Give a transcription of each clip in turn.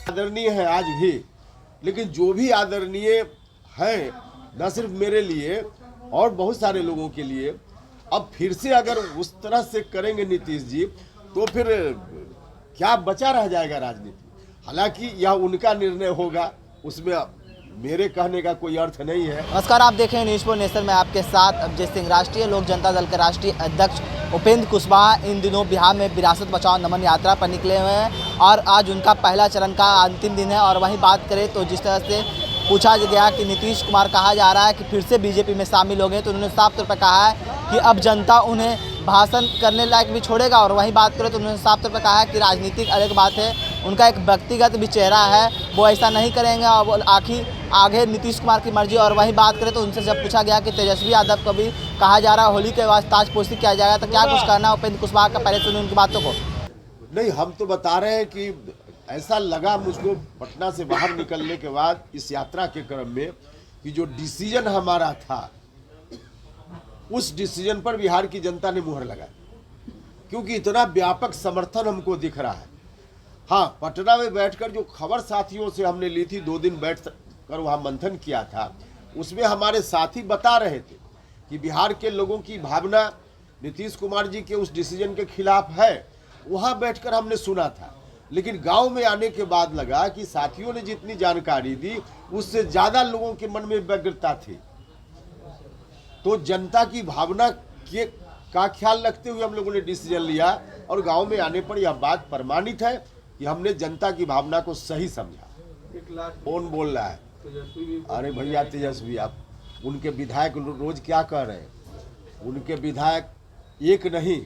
आदरणीय है आज भी, लेकिन जो भी आदरणीय है न सिर्फ मेरे लिए और बहुत सारे लोगों के लिए, अब फिर से अगर उस तरह से करेंगे नीतीश जी तो फिर क्या बचा रह जाएगा राजनीति। हालांकि यह उनका निर्णय होगा, उसमें मेरे कहने का कोई अर्थ नहीं है। नमस्कार, आप देख रहे हैं न्यूज़ नेशन में आपके साथ अजय सिंह। राष्ट्रीय लोक जनता दल के राष्ट्रीय अध्यक्ष उपेंद्र कुशवाहा इन दिनों बिहार में विरासत बचाओ नमन यात्रा पर निकले हुए हैं और आज उनका पहला चरण का अंतिम दिन है। और वहीं बात करें तो जिस तरह से पूछा गया कि नीतीश कुमार कहा जा रहा है कि फिर से बीजेपी में शामिल हो गए, तो उन्होंने साफ तौर पर कहा है कि अब जनता उन्हें भाषण करने लायक भी छोड़ेगा। और वहीं बात करें तो उन्होंने साफ तौर पर कहा है कि राजनीतिक अलग बात है, उनका एक व्यक्तिगत भी चेहरा है, वो ऐसा नहीं करेंगे और आखिर आगे नीतीश कुमार की मर्जी। और वहीं बात करें तो उनसे जब पूछा गया कि तेजस्वी यादव को भी कहा जा रहा है होली के बाद ताजपोशी किया जाएगा, तो क्या कुछ कहना है उपेंद्र कुशवाहा का, पहले सुनिए उनकी बातों को। नहीं, हम तो बता रहे हैं कि ऐसा लगा मुझको पटना से बाहर निकलने के बाद इस यात्रा के क्रम में कि जो डिसीजन हमारा था उस डिसीजन पर बिहार की जनता ने मुहर लगाई, क्योंकि इतना व्यापक समर्थन हमको दिख रहा है। हाँ, पटना में बैठकर जो खबर साथियों से हमने ली थी, 2 दिन बैठ कर वहाँ मंथन किया था, उसमें हमारे साथी बता रहे थे कि बिहार के लोगों की भावना नीतीश कुमार जी के उस डिसीजन के खिलाफ है। वहाँ बैठकर हमने सुना था, लेकिन गांव में आने के बाद लगा कि साथियों ने जितनी जानकारी दी उससे ज़्यादा लोगों के मन में व्यग्रता थी। तो जनता की भावना का ख्याल रखते हुए हम लोगों ने डिसीजन लिया और गांव में आने पर यह बात प्रमाणित है कि हमने जनता की भावना को सही समझा। कौन बोल रहा है? अरे भैया तेजस्वी, आप उनके विधायक रोज क्या कह रहे हैं? उनके विधायक एक नहीं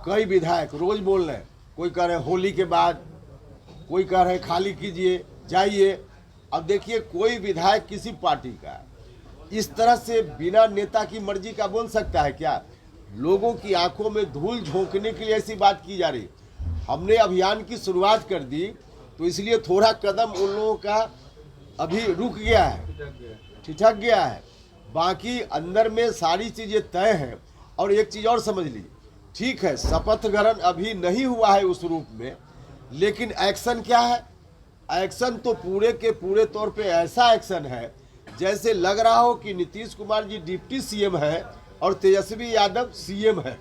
कई विधायक रोज बोल रहे हैं। कोई कह रहे हैं होली के बाद, कोई कह रहे हैं खाली कीजिए जाइए। अब देखिए, कोई विधायक किसी पार्टी का इस तरह से बिना नेता की मर्जी का बोल सकता है क्या? लोगों की आंखों में धूल झोंकने के लिए ऐसी बात की जा रही। हमने अभियान की शुरुआत कर दी तो इसलिए थोड़ा कदम उन लोगों का अभी रुक गया है, ठिठक गया है। बाकी अंदर में सारी चीज़ें तय हैं। और एक चीज़ और समझ लीजिए, ठीक है, शपथ ग्रहण अभी नहीं हुआ है उस रूप में, लेकिन एक्शन क्या है? एक्शन तो पूरे के पूरे तौर पे ऐसा एक्शन है जैसे लग रहा हो कि नीतीश कुमार जी डिप्टी सीएम है और तेजस्वी यादव सीएम है।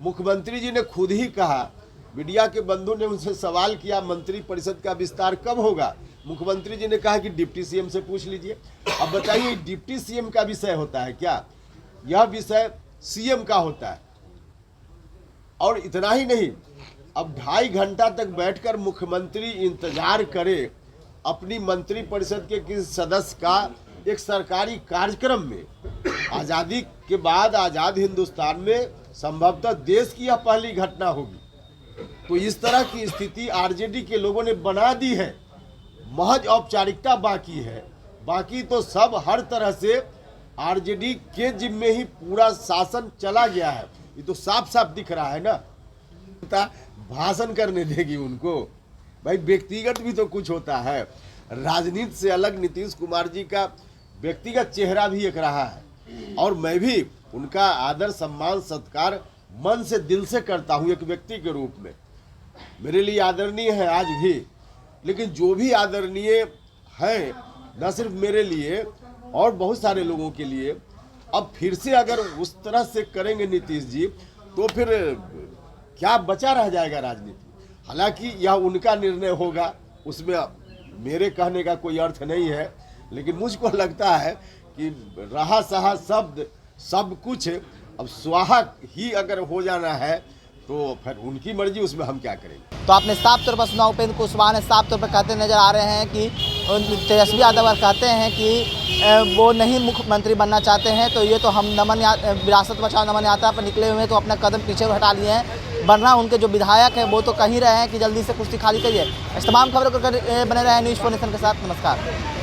मुख्यमंत्री जी ने खुद ही कहा, मीडिया के बंधु ने उनसे सवाल किया मंत्री परिषद का विस्तार कब होगा, मुख्यमंत्री जी ने कहा कि डिप्टी सीएम से पूछ लीजिए। अब बताइए, डिप्टी सीएम का विषय होता है क्या? यह विषय सीएम का होता है। और इतना ही नहीं, अब 2.5 घंटा तक बैठकर मुख्यमंत्री इंतजार करे अपनी मंत्री परिषद के किसी सदस्य का एक सरकारी कार्यक्रम में। आज़ादी के बाद आज़ाद हिंदुस्तान में संभवतः देश की यह पहली घटना होगी। तो इस तरह की स्थिति आरजेडी के लोगों ने बना दी है। महज औपचारिकता बाकी है, बाकी तो सब हर तरह से आरजेडी के जिम्मे ही पूरा शासन चला गया है। ये तो साफ साफ दिख रहा है ना। भाषण करने देगी उनको? भाई, व्यक्तिगत भी तो कुछ होता है। राजनीति से अलग नीतीश कुमार जी का व्यक्तिगत चेहरा भी एक रहा है और मैं भी उनका आदर सम्मान सत्कार मन से दिल से करता हूं एक व्यक्ति के रूप में। मेरे लिए आदरणीय है आज भी, लेकिन जो भी आदरणीय है न सिर्फ मेरे लिए और बहुत सारे लोगों के लिए, अब फिर से अगर उस तरह से करेंगे नीतीश जी तो फिर क्या बचा रह जाएगा राजनीति। हालांकि यह उनका निर्णय होगा, उसमें मेरे कहने का कोई अर्थ नहीं है। लेकिन मुझको लगता है कि रहा सहा शब्द सब कुछ, अब स्वाहा ही अगर हो जाना है तो फिर उनकी मर्जी, उसमें हम क्या करेंगे। तो आपने साफ तौर पर सुना, उपेंद्र कुशवाहा ने साफ तौर पर कहते नजर आ रहे हैं कि तेजस्वी यादव कहते हैं कि वो नहीं मुख्यमंत्री बनना चाहते हैं। तो ये तो हम विरासत बचाओ नमन यात्रा पर निकले हुए हैं तो अपना कदम पीछे हटा लिए हैं, वरना उनके जो विधायक हैं वो तो कह ही रहे हैं कि जल्दी से कुर्सी खाली करिए। इस तमाम खबरों को बने रहे न्यूज़ नेशन के साथ। नमस्कार।